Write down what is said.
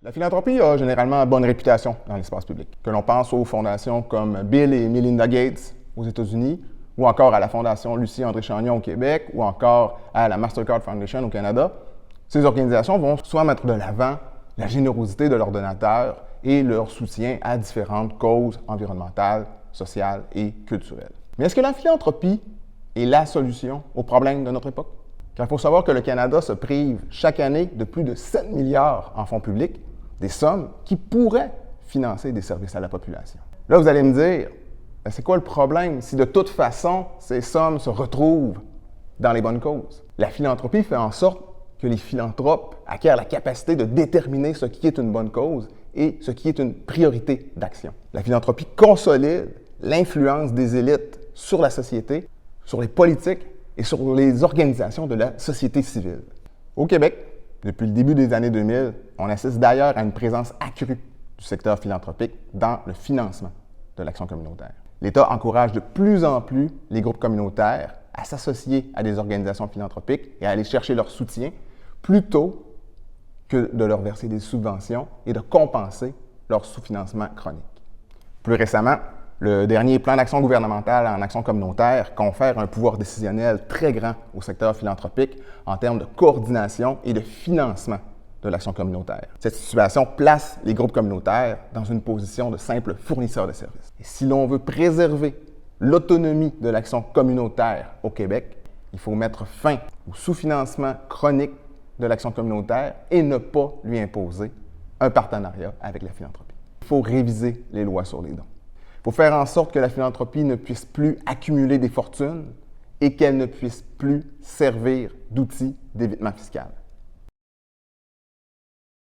La philanthropie a généralement bonne réputation dans l'espace public. Que l'on pense aux fondations comme Bill et Melinda Gates aux États-Unis, ou encore à la Fondation Lucie André Chagnon au Québec, ou encore à la Mastercard Foundation au Canada, ces organisations vont soit mettre de l'avant la générosité de leurs donateurs et leur soutien à différentes causes environnementales, sociales et culturelles. Mais est-ce que la philanthropie est la solution aux problèmes de notre époque? Car il faut savoir que le Canada se prive chaque année de plus de 7 milliards en fonds publics, des sommes qui pourraient financer des services à la population. Là, vous allez me dire, c'est quoi le problème si de toute façon, ces sommes se retrouvent dans les bonnes causes? La philanthropie fait en sorte que les philanthropes acquièrent la capacité de déterminer ce qui est une bonne cause et ce qui est une priorité d'action. La philanthropie consolide l'influence des élites sur la société, sur les politiques et sur les organisations de la société civile. Au Québec, depuis le début des années 2000, on assiste d'ailleurs à une présence accrue du secteur philanthropique dans le financement de l'action communautaire. L'État encourage de plus en plus les groupes communautaires à s'associer à des organisations philanthropiques et à aller chercher leur soutien plutôt que de leur verser des subventions et de compenser leur sous-financement chronique. Plus récemment, le dernier plan d'action gouvernemental en action communautaire confère un pouvoir décisionnel très grand au secteur philanthropique en termes de coordination et de financement de l'action communautaire. Cette situation place les groupes communautaires dans une position de simple fournisseur de services. Et si l'on veut préserver l'autonomie de l'action communautaire au Québec, il faut mettre fin au sous-financement chronique de l'action communautaire et ne pas lui imposer un partenariat avec la philanthropie. Il faut réviser les lois sur les dons. Il faut faire en sorte que la philanthropie ne puisse plus accumuler des fortunes et qu'elle ne puisse plus servir d'outil d'évitement fiscal.